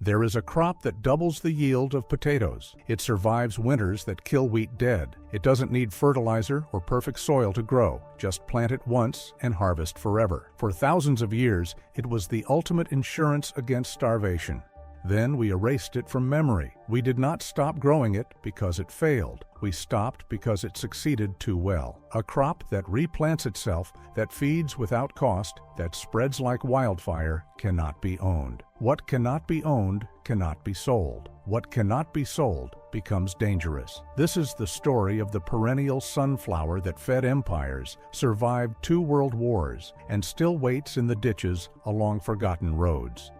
There is a crop that doubles the yield of potatoes. It survives winters that kill wheat dead. It doesn't need fertilizer or perfect soil to grow. Just plant it once and harvest forever. For thousands of years, it was the ultimate insurance against starvation. Then we erased it from memory. We did not stop growing it because it failed. We stopped because it succeeded too well. A crop that replants itself, that feeds without cost, that spreads like wildfire, cannot be owned. What cannot be owned cannot be sold. What cannot be sold becomes dangerous. This is the story of the perennial sunflower that fed empires, survived 2 world wars, and still waits in the ditches along forgotten roads.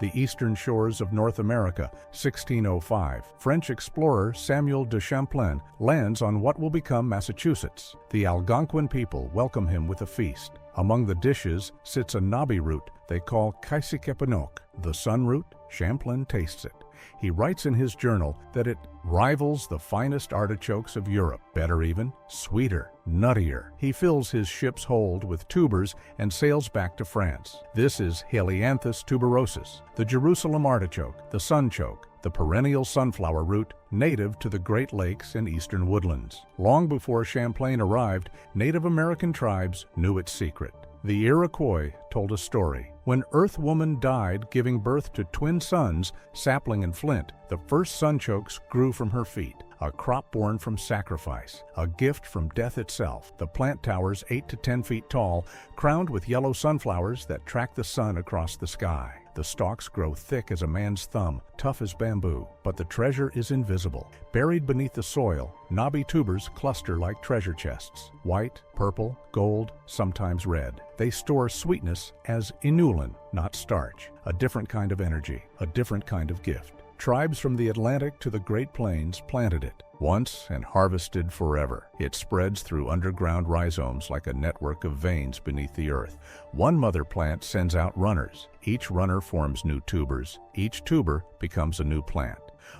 The eastern shores of North America, 1605. French explorer Samuel de Champlain lands on what will become Massachusetts. The Algonquin people welcome him with a feast. Among the dishes sits a knobby root they call kaisikepanok. The sun root, Champlain tastes it. He writes in his journal that it rivals the finest artichokes of Europe. Better even, sweeter, nuttier. He fills his ship's hold with tubers and sails back to France. This is Helianthus tuberosus, the Jerusalem artichoke, the sunchoke, the perennial sunflower root native to the Great Lakes and eastern woodlands. Long before Champlain arrived, Native American tribes knew its secret. The Iroquois told a story. When Earth Woman died giving birth to twin sons, Sapling and Flint, the first sunchokes grew from her feet. A crop born from sacrifice, a gift from death itself. The plant towers 8 to 10 feet tall, crowned with yellow sunflowers that track the sun across the sky. The stalks grow thick as a man's thumb, tough as bamboo, but the treasure is invisible. Buried beneath the soil, knobby tubers cluster like treasure chests. White, purple, gold, sometimes red. They store sweetness as inulin, not starch. A different kind of energy, a different kind of gift. Tribes from the Atlantic to the Great Plains planted it. Once and harvested forever. It spreads through underground rhizomes like a network of veins beneath the earth. One mother plant sends out runners. Each runner forms new tubers. Each tuber becomes a new plant.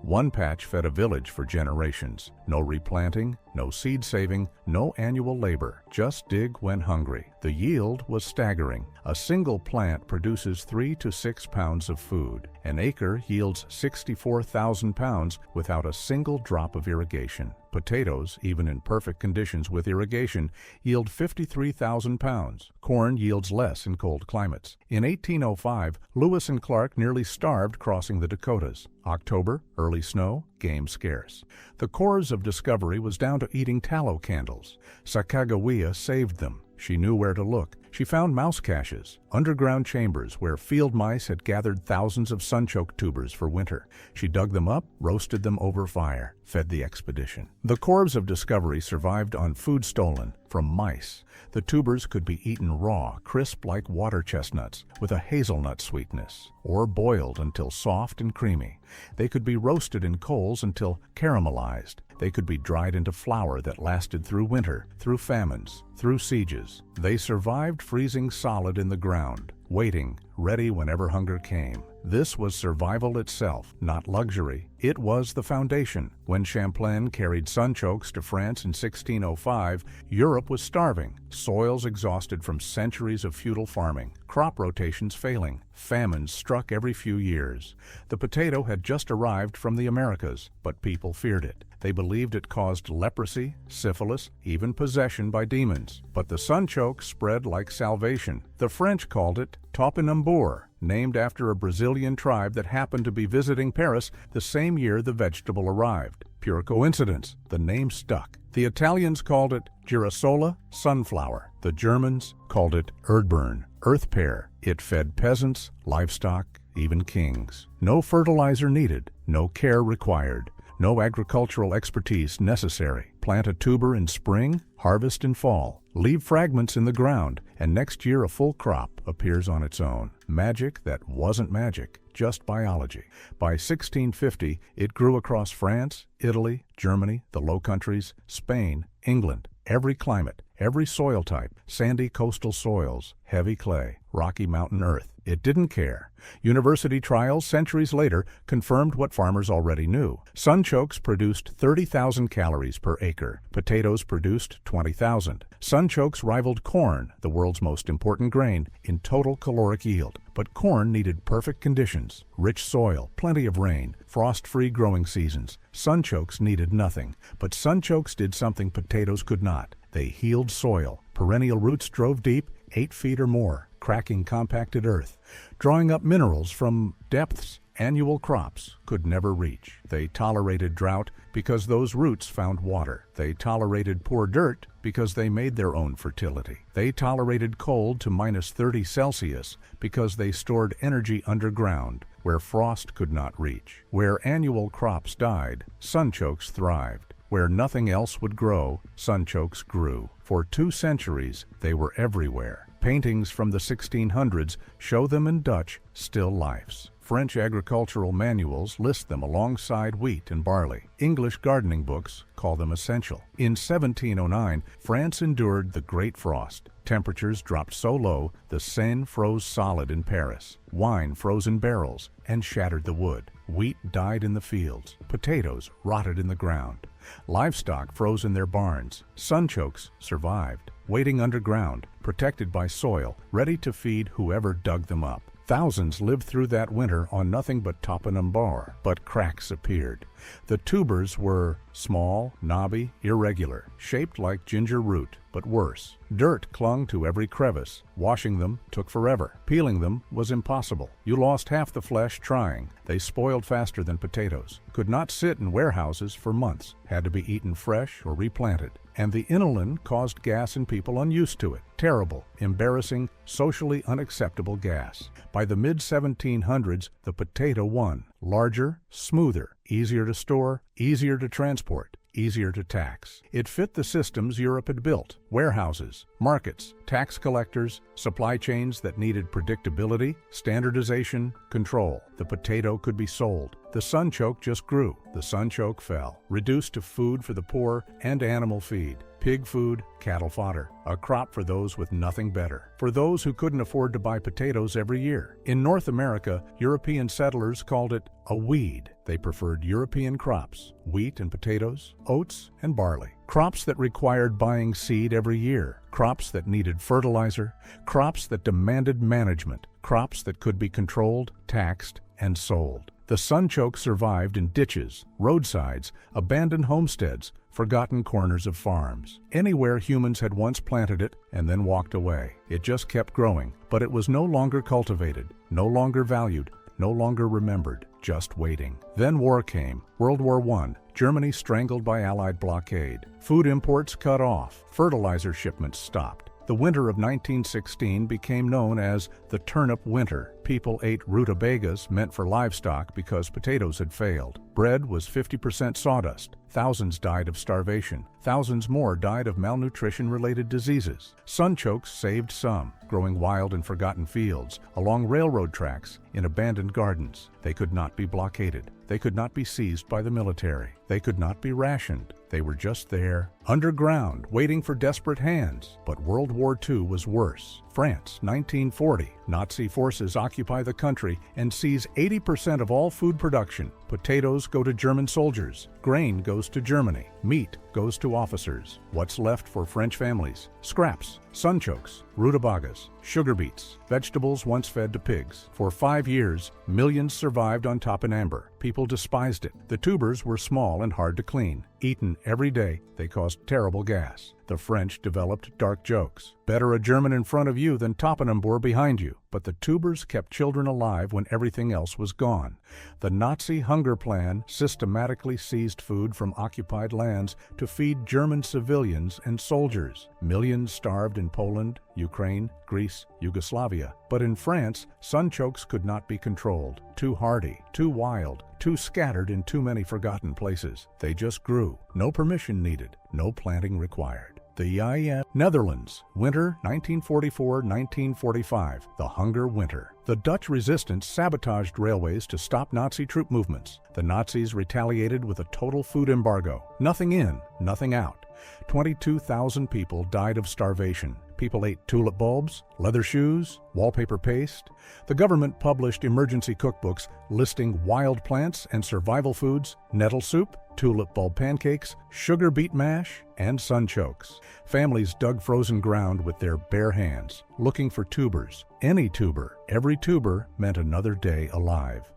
One patch fed a village for generations. No replanting, no seed saving, no annual labor. Just dig when hungry. The yield was staggering. A single plant produces 3 to 6 pounds of food. An acre yields 64,000 pounds without a single drop of irrigation. Potatoes, even in perfect conditions with irrigation, yield 53,000 pounds. Corn yields less in cold climates. In 1805, Lewis and Clark nearly starved crossing the Dakotas. October, early snow, game scarce. The Corps of Discovery was down to eating tallow candles. Sacagawea saved them. She knew where to look. She found mouse caches, underground chambers where field mice had gathered thousands of sunchoke tubers for winter. She dug them up, roasted them over fire, fed the expedition. The Corps of Discovery survived on food stolen from mice. The tubers could be eaten raw, crisp like water chestnuts, with a hazelnut sweetness, or boiled until soft and creamy. They could be roasted in coals until caramelized. They could be dried into flour that lasted through winter, through famines, through sieges. They survived freezing solid in the ground, waiting, ready whenever hunger came. This was survival itself, not luxury. It was the foundation. When Champlain carried sunchokes to France in 1605, Europe was starving, soils exhausted from centuries of feudal farming, crop rotations failing, famines struck every few years. The potato had just arrived from the Americas, but people feared it. They believed it caused leprosy, syphilis, even possession by demons. But the sunchoke spread like salvation. The French called it topinambour, named after a Brazilian tribe that happened to be visiting Paris the same year the vegetable arrived. Pure coincidence. The name stuck. The Italians called it girasola, sunflower. The Germans called it erdbeeren, earth pear. It fed peasants, livestock, even kings. No fertilizer needed, no care required. No agricultural expertise necessary. Plant a tuber in spring, harvest in fall. Leave fragments in the ground, and next year a full crop appears on its own. Magic that wasn't magic, just biology. By 1650, it grew across France, Italy, Germany, the Low Countries, Spain, England. Every climate, Every soil type, sandy coastal soils, heavy clay, rocky mountain earth. It didn't care. University trials centuries later confirmed what farmers already knew. Sunchokes produced 30,000 calories per acre. Potatoes produced 20,000. Sunchokes rivaled corn, the world's most important grain, in total caloric yield. But corn needed perfect conditions, rich soil, plenty of rain, frost-free growing seasons. Sunchokes needed nothing. But sunchokes did something potatoes could not. They healed soil. Perennial roots drove deep, 8 feet or more, cracking compacted earth, drawing up minerals from depths annual crops could never reach. They tolerated drought because those roots found water. They tolerated poor dirt because they made their own fertility. They tolerated cold to -30°C because they stored energy underground where frost could not reach. Where annual crops died, sunchokes thrived. Where nothing else would grow, sunchokes grew. For 2 centuries, they were everywhere. Paintings from the 1600s show them in Dutch still lifes. French agricultural manuals list them alongside wheat and barley. English gardening books call them essential. In 1709, France endured the Great Frost. Temperatures dropped so low, the Seine froze solid in Paris. Wine froze in barrels and shattered the wood. Wheat died in the fields. Potatoes rotted in the ground. Livestock froze in their barns. Sunchokes survived, waiting underground, protected by soil, ready to feed whoever dug them up. Thousands lived through that winter on nothing but topinambar, but cracks appeared. The tubers were small, knobby, irregular, shaped like ginger root, but worse. Dirt clung to every crevice. Washing them took forever. Peeling them was impossible. You lost half the flesh trying. They spoiled faster than potatoes. Could not sit in warehouses for months. Had to be eaten fresh or replanted. And the inulin caused gas in people unused to it. Terrible, embarrassing, socially unacceptable gas. By the mid-1700s, the potato won. Larger, smoother, easier to store, easier to transport, easier to tax. It fit the systems Europe had built: warehouses, markets, tax collectors, supply chains that needed predictability, standardization, control. The potato could be sold. The sunchoke just grew. The sunchoke fell, reduced to food for the poor and animal feed. Pig food, cattle fodder, a crop for those with nothing better, for those who couldn't afford to buy potatoes every year. In North America, European settlers called it a weed. They preferred European crops, wheat and potatoes, oats and barley. Crops that required buying seed every year, crops that needed fertilizer, crops that demanded management, crops that could be controlled, taxed, and sold. The sunchoke survived in ditches, roadsides, abandoned homesteads, forgotten corners of farms. Anywhere humans had once planted it and then walked away. It just kept growing, but it was no longer cultivated, no longer valued, no longer remembered, just waiting. Then war came. World War I. Germany strangled by Allied blockade. Food imports cut off. Fertilizer shipments stopped. The winter of 1916 became known as the turnip winter. People ate rutabagas meant for livestock because potatoes had failed. Bread was 50% sawdust. Thousands died of starvation. Thousands more died of malnutrition-related diseases. Sunchokes saved some, growing wild in forgotten fields, along railroad tracks, in abandoned gardens. They could not be blockaded. They could not be seized by the military. They could not be rationed. They were just there, underground, waiting for desperate hands. But World War II was worse. France, 1940. Nazi forces occupy the country and seize 80% of all food production. Potatoes go to German soldiers. Grain goes to Germany. Meat goes to officers. What's left for French families? Scraps, sunchokes, rutabagas, sugar beets, vegetables once fed to pigs. For 5 years, millions survived on topinambar. People despised it. The tubers were small and hard to clean. Eaten every day, they caused terrible gas. The French developed dark jokes. Better a German in front of you than topinambar behind you. But the tubers kept children alive when everything else was gone. The Nazi hunger plan systematically seized food from occupied lands to feed German civilians and soldiers. Millions starved in Poland, Ukraine, Greece, Yugoslavia. But in France, sunchokes could not be controlled. Too hardy, too wild, too scattered in too many forgotten places. They just grew. No permission needed, no planting required. The IM Netherlands, winter 1944-1945, the hunger winter. The Dutch resistance sabotaged railways to stop Nazi troop movements. The Nazis retaliated with a total food embargo. Nothing in, nothing out. 22,000 people died of starvation. People ate tulip bulbs, leather shoes, wallpaper paste. The government published emergency cookbooks listing wild plants and survival foods, nettle soup, tulip bulb pancakes, sugar beet mash, and sunchokes. Families dug frozen ground with their bare hands, looking for tubers. Any tuber, every tuber meant another day alive.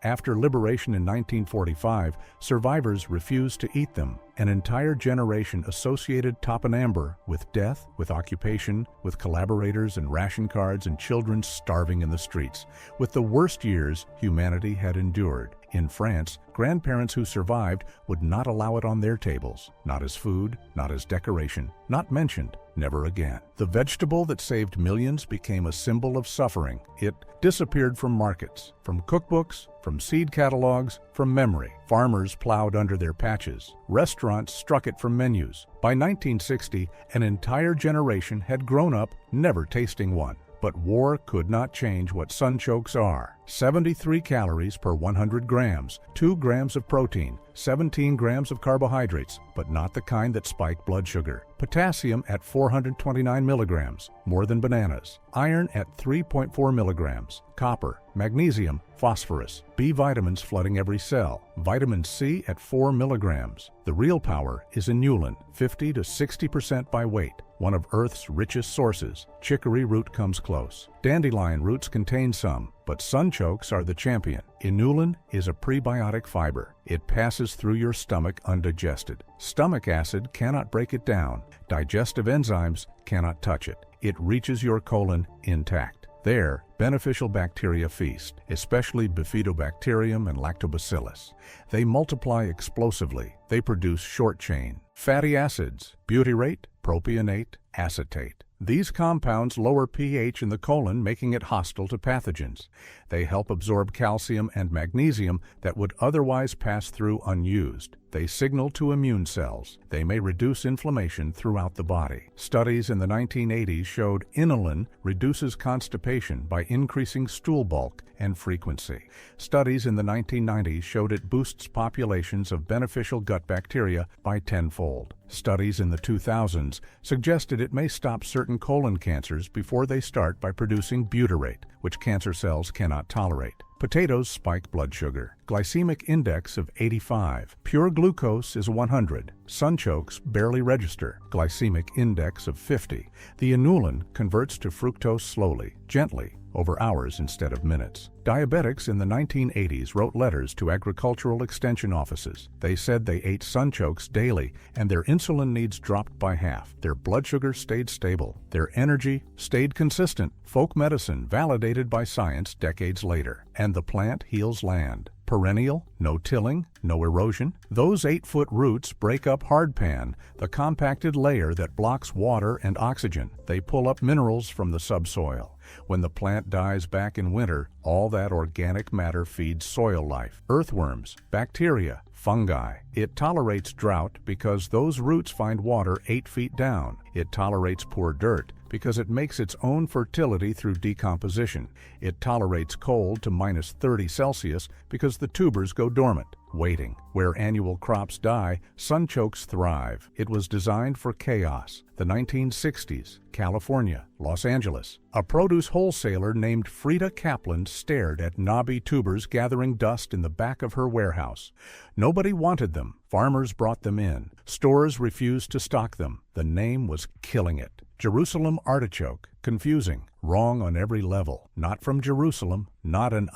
After liberation in 1945, survivors refused to eat them. An entire generation associated topinambar with death, with occupation, with collaborators and ration cards and children starving in the streets, with the worst years humanity had endured. In France, grandparents who survived would not allow it on their tables, not as food, not as decoration, not mentioned, never again. The vegetable that saved millions became a symbol of suffering. It disappeared from markets, from cookbooks, from seed catalogs, from memory. Farmers plowed under their patches. Restaurants struck it from menus. By 1960, an entire generation had grown up never tasting one. But war could not change what sunchokes are. 73 calories per 100 grams, 2 grams of protein, 17 grams of carbohydrates, but not the kind that spike blood sugar. Potassium at 429 milligrams, more than bananas. Iron at 3.4 milligrams. Copper, magnesium, phosphorus. B vitamins flooding every cell. Vitamin C at 4 milligrams. The real power is inulin, 50 to 60% by weight. One of Earth's richest sources. Chicory root comes close. Dandelion roots contain some, but sunchokes are the champion. Inulin is a prebiotic fiber. It passes through your stomach undigested. Stomach acid cannot break it down. Digestive enzymes cannot touch it. It reaches your colon intact. There, beneficial bacteria feast, especially bifidobacterium and lactobacillus. They multiply explosively. They produce short chain fatty acids, butyrate, propionate, acetate. These compounds lower pH in the colon, making it hostile to pathogens. They help absorb calcium and magnesium that would otherwise pass through unused. They signal to immune cells. They may reduce inflammation throughout the body. Studies in the 1980s showed inulin reduces constipation by increasing stool bulk and frequency. Studies in the 1990s showed it boosts populations of beneficial gut bacteria by tenfold. Studies in the 2000s suggested it may stop certain colon cancers before they start by producing butyrate, which cancer cells cannot tolerate. Potatoes spike blood sugar. Glycemic index of 85. Pure glucose is 100. Sunchokes barely register. Glycemic index of 50. The inulin converts to fructose slowly, gently, over hours instead of minutes. Diabetics in the 1980s wrote letters to agricultural extension offices. They said they ate sunchokes daily and their insulin needs dropped by half. Their blood sugar stayed stable. Their energy stayed consistent. Folk medicine validated by science decades later. And the plant heals land. Perennial, no tilling, no erosion. Those 8-foot roots break up hardpan, the compacted layer that blocks water and oxygen. They pull up minerals from the subsoil. When the plant dies back in winter, all that organic matter feeds soil life. Earthworms, bacteria, fungi. It tolerates drought because those roots find water 8 feet down. It tolerates poor dirt because it makes its own fertility through decomposition. It tolerates cold to -30 Celsius because the tubers go dormant, waiting. Where annual crops die, sunchokes thrive. It was designed for chaos. The 1960s, California, Los Angeles. A produce wholesaler named Frida Kaplan stared at knobby tubers gathering dust in the back of her warehouse. Nobody wanted them. Farmers brought them in. Stores refused to stock them. The name was killing it. Jerusalem artichoke. Confusing. Wrong on every level. Not from Jerusalem. Not an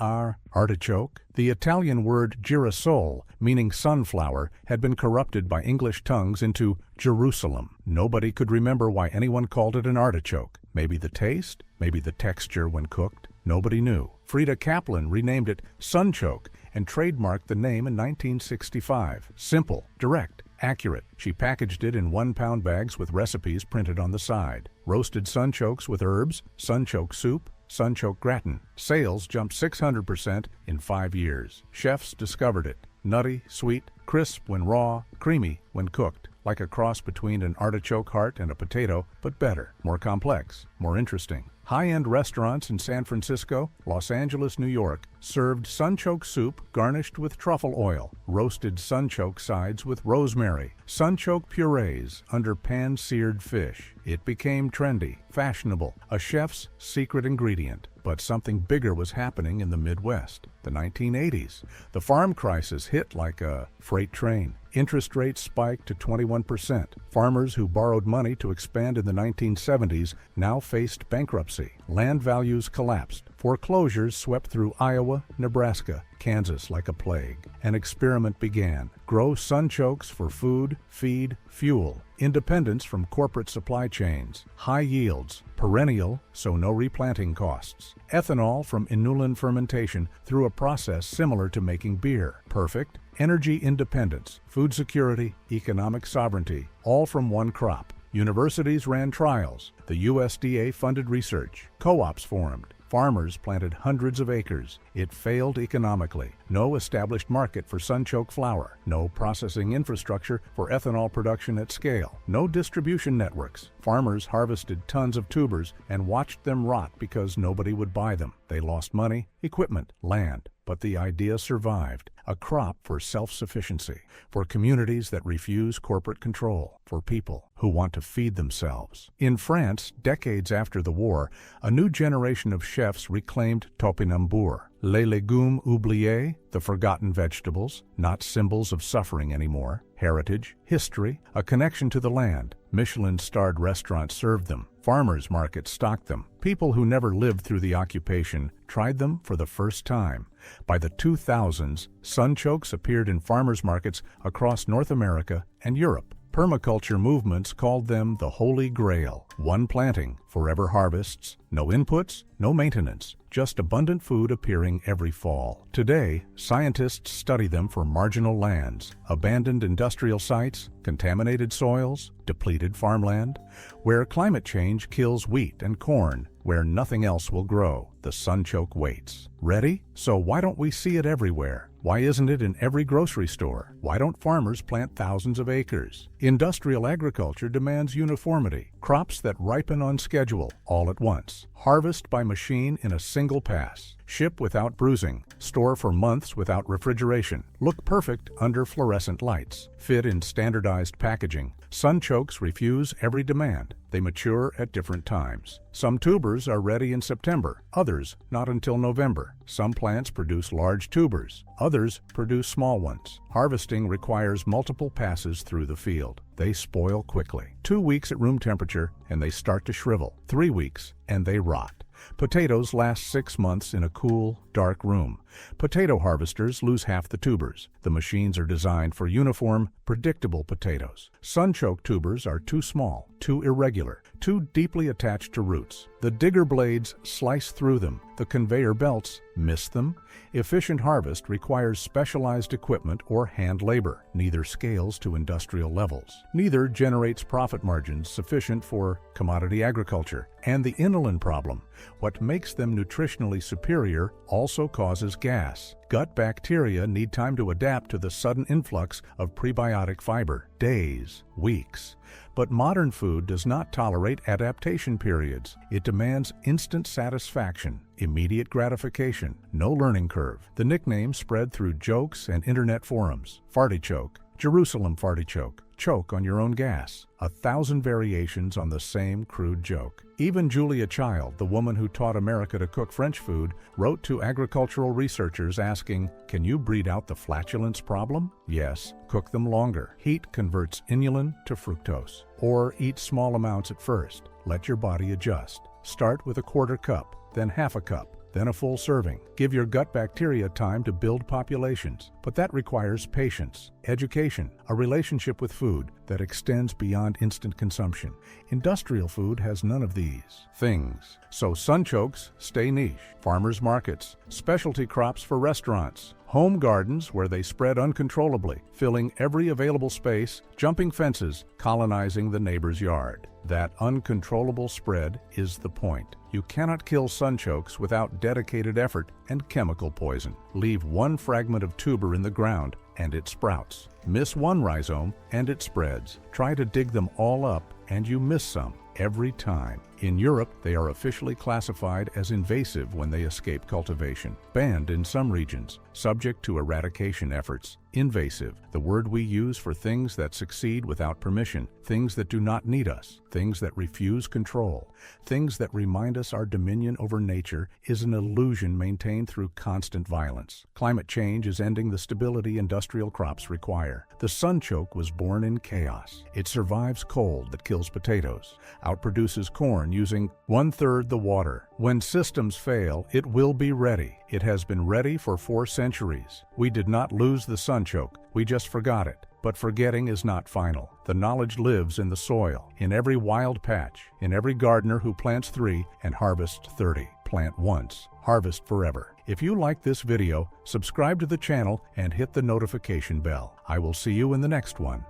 artichoke. The Italian word girasole, meaning sunflower, had been corrupted by English tongues into Jerusalem. Nobody could remember why anyone called it an artichoke. Maybe the taste? Maybe the texture when cooked? Nobody knew. Frida Kaplan renamed it sunchoke and trademarked the name in 1965. Simple, direct, accurate. She packaged it in 1-pound bags with recipes printed on the side. Roasted sunchokes with herbs, sunchoke soup, sunchoke gratin. Sales jumped 600% in 5 years. Chefs discovered it. Nutty, sweet, crisp when raw, creamy when cooked. Like a cross between an artichoke heart and a potato, but better, more complex, more interesting. High-end restaurants in San Francisco, Los Angeles, New York served sunchoke soup garnished with truffle oil, roasted sunchoke sides with rosemary, sunchoke purees under pan-seared fish. It became trendy, fashionable, a chef's secret ingredient. But something bigger was happening in the Midwest. The 1980s. The farm crisis hit like a freight train. Interest rates spiked to 21%. Farmers who borrowed money to expand in the 1970s now faced bankruptcy. Land values collapsed. Foreclosures swept through Iowa, Nebraska, Kansas like a plague. An experiment began. Grow sunchokes for food, feed, fuel. Independence from corporate supply chains. High yields. Perennial, so no replanting costs. Ethanol from inulin fermentation through a process similar to making beer. Perfect. Energy independence, food security, economic sovereignty, all from one crop. Universities ran trials. The USDA funded research. Co-ops formed. Farmers planted hundreds of acres. It failed economically. No established market for sunchoke flour. No processing infrastructure for ethanol production at scale. No distribution networks. Farmers harvested tons of tubers and watched them rot because nobody would buy them. They lost money, equipment, land. But the idea survived. A crop for self-sufficiency, for communities that refuse corporate control, for people who want to feed themselves. In France, decades after the war, a new generation of chefs reclaimed topinambour, les légumes oubliés, the forgotten vegetables, not symbols of suffering anymore. Heritage, history, a connection to the land. Michelin-starred restaurants served them. Farmers markets stocked them. People who never lived through the occupation tried them for the first time. By the 2000s, sunchokes appeared in farmers markets across North America and Europe. Permaculture movements called them the Holy Grail. One planting, forever harvests, no inputs, no maintenance, just abundant food appearing every fall. Today, scientists study them for marginal lands, abandoned industrial sites, contaminated soils, depleted farmland, where climate change kills wheat and corn, where nothing else will grow. The sunchoke waits. Ready? So why don't we see it everywhere? Why isn't it in every grocery store? Why don't farmers plant thousands of acres? Industrial agriculture demands uniformity. Crops that ripen on schedule, all at once. Harvest by machine in a single pass. Ship without bruising. Store for months without refrigeration. Look perfect under fluorescent lights. Fit in standardized packaging. Sunchokes refuse every demand. They mature at different times. Some tubers are ready in September, others not until November. Some plants produce large tubers, others produce small ones. Harvesting requires multiple passes through the field. They spoil quickly. 2 weeks at room temperature and they start to shrivel. 3 weeks and they rot. Potatoes last 6 months in a cool, dark room. Potato harvesters lose half the tubers. The machines are designed for uniform, predictable potatoes. Sunchoke tubers are too small, too irregular, too deeply attached to roots. The digger blades slice through them. The conveyor belts miss them. Efficient harvest requires specialized equipment or hand labor. Neither scales to industrial levels. Neither generates profit margins sufficient for commodity agriculture. And the inulin problem, what makes them nutritionally superior, also causes gas. Gut bacteria need time to adapt to the sudden influx of prebiotic fiber. Days, weeks. But modern food does not tolerate adaptation periods. It demands instant satisfaction, immediate gratification, no learning curve. The nickname spread through jokes and internet forums. Fartichoke, Jerusalem fartichoke, choke on your own gas. 1,000 variations on the same crude joke. Even Julia Child, the woman who taught America to cook French food, wrote to agricultural researchers asking, "Can you breed out the flatulence problem?" Yes, cook them longer. Heat converts inulin to fructose. Or eat small amounts at first. Let your body adjust. Start with a quarter cup, then half a cup, then a full serving. Give your gut bacteria time to build populations. But that requires patience, education, a relationship with food that extends beyond instant consumption. Industrial food has none of these things. So sunchokes stay niche. Farmers markets, specialty crops for restaurants, home gardens where they spread uncontrollably, filling every available space, jumping fences, colonizing the neighbor's yard. That uncontrollable spread is the point. You cannot kill sunchokes without dedicated effort and chemical poison. Leave one fragment of tuber in the ground and it sprouts. Miss one rhizome and it spreads. Try to dig them all up and you miss some every time. In Europe, they are officially classified as invasive when they escape cultivation, banned in some regions, subject to eradication efforts. Invasive, the word we use for things that succeed without permission, things that do not need us, things that refuse control, things that remind us our dominion over nature is an illusion maintained through constant violence. Climate change is ending the stability industrial crops require. The sunchoke was born in chaos. It survives cold that kills potatoes, outproduces corn using 1/3 the water. When systems fail, it will be ready. It has been ready for 4 centuries. We did not lose the sunchoke, we just forgot it. But forgetting is not final. The knowledge lives in the soil, in every wild patch, in every gardener who plants 3 and harvests 30. Plant once, harvest forever. If you like this video, subscribe to the channel and hit the notification bell. I will see you in the next one.